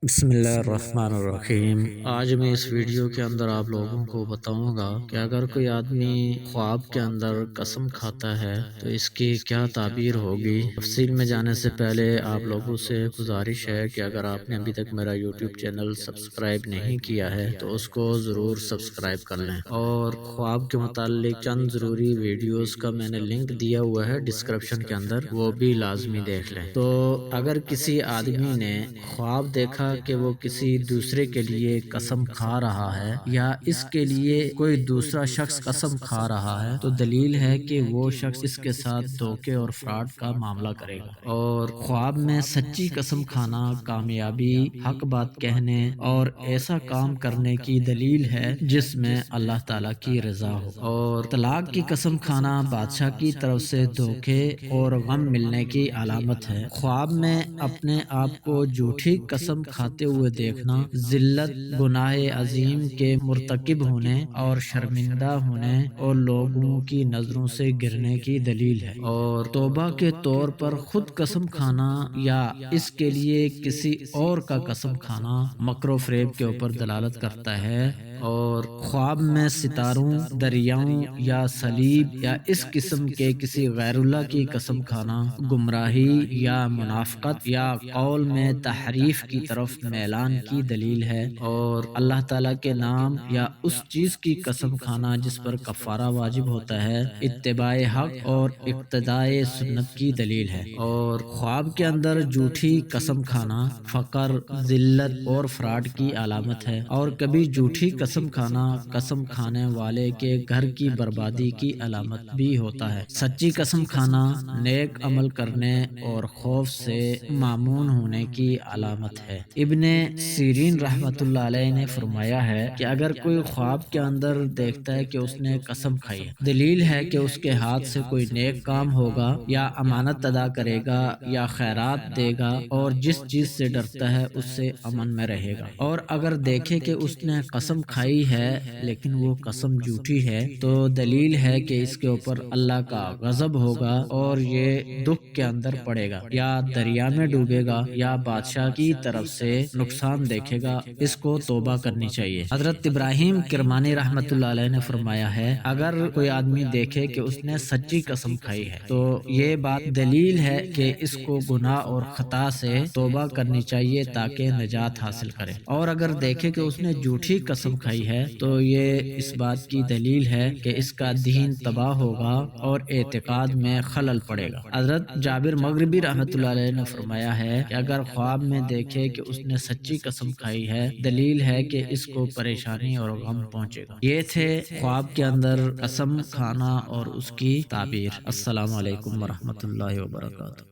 بسم اللہ الرحمن الرحیم۔ آج میں اس ویڈیو کے اندر آپ لوگوں کو بتاؤں گا کہ اگر کوئی آدمی خواب کے اندر قسم کھاتا ہے تو اس کی کیا تعبیر ہوگی۔ تفصیل میں جانے سے پہلے آپ لوگوں سے گزارش ہے کہ اگر آپ نے ابھی تک میرا یوٹیوب چینل سبسکرائب نہیں کیا ہے تو اس کو ضرور سبسکرائب کر لیں، اور خواب کے متعلق چند ضروری ویڈیوز کا میں نے لنک دیا ہوا ہے ڈسکرپشن کے اندر، وہ بھی لازمی دیکھ لیں۔ تو اگر کسی آدمی نے خواب دیکھا کہ وہ کسی دوسرے کے لیے قسم کھا رہا ہے یا اس کے لیے کوئی دوسرا شخص قسم کھا رہا ہے تو دلیل ہے کہ وہ شخص اس کے ساتھ دھوکے اور فراڈ کا معاملہ کرے گا۔ اور خواب میں سچی قسم کھانا کامیابی، حق بات کہنے اور ایسا کام کرنے کی دلیل ہے جس میں اللہ تعالیٰ کی رضا ہو۔ اور طلاق کی قسم کھانا بادشاہ کی طرف سے دھوکے اور غم ملنے کی علامت ہے۔ خواب میں اپنے آپ کو جھوٹی قسم کھاتے ہوئے دیکھنا ذلت، گناہ عظیم کے مرتکب ہونے اور شرمندہ ہونے اور لوگوں کی نظروں سے گرنے کی دلیل ہے۔ اور توبہ کے طور پر خود قسم کھانا یا اس کے لیے کسی اور کا قسم کھانا مکر و فریب کے اوپر دلالت کرتا ہے۔ اور خواب میں ستاروں، دریاؤں یا صلیب یا اس قسم کے کسی غیر اللہ کی قسم کھانا گمراہی یا منافقت یا قول میں تحریف کی طرف میلان کی دلیل ہے۔ اور اللہ تعالیٰ کے نام یا اس چیز کی قسم کھانا جس پر کفارہ واجب ہوتا ہے اتباع حق اور اقتداء سنت کی دلیل ہے۔ اور خواب کے اندر جھوٹی قسم کھانا فقر، ذلت اور فراڈ کی علامت ہے۔ اور کبھی جھوٹی قسم کھانا قسم کھانے والے کے گھر کی بربادی کی علامت بھی ہوتا ہے۔ سچی قسم کھانا نیک عمل کرنے اور خوف سے مامون ہونے کی علامت ہے۔ ابن سیرین رحمۃ اللہ علیہ نے فرمایا ہے کہ اگر کوئی خواب کے اندر دیکھتا ہے کہ اس نے قسم کھائی ہے، دلیل ہے کہ اس کے ہاتھ سے کوئی نیک کام ہوگا یا امانت ادا کرے گا یا خیرات دے گا، اور جس چیز سے ڈرتا ہے اس سے امن میں رہے گا۔ اور اگر دیکھے کہ اس نے قسم کھائی ہے لیکن وہ قسم جھوٹی ہے تو دلیل ہے کہ اس کے اوپر اللہ کا غضب ہوگا اور یہ دکھ کے اندر پڑے گا، یا دریا میں ڈوبے گا یا بادشاہ کی طرف سے نقصان دیکھے گا۔ اس کو توبہ کرنی چاہیے۔ حضرت ابراہیم کرمانی رحمۃ اللہ علیہ نے فرمایا ہے اگر کوئی آدمی دیکھے کہ اس نے سچی قسم کھائی ہے تو یہ بات دلیل ہے کہ اس کو گناہ اور خطا سے توبہ کرنی چاہیے تاکہ نجات حاصل کرے۔ اور اگر دیکھے کہ اس نے جھوٹی قسم کھائی ہے تو یہ اس بات کی دلیل ہے کہ اس کا دین تباہ ہوگا اور اعتقاد میں خلل پڑے گا۔ حضرت جابر مغربی رحمۃ اللہ علیہ نے فرمایا ہے کہ اگر خواب میں دیکھے کہ اس نے سچی قسم کھائی ہے دلیل ہے کہ اس کو پریشانی اور غم پہنچے گا۔ یہ تھے خواب کے اندر قسم کھانا اور اس کی تعبیر۔ السلام علیکم ورحمۃ اللہ وبرکاتہ۔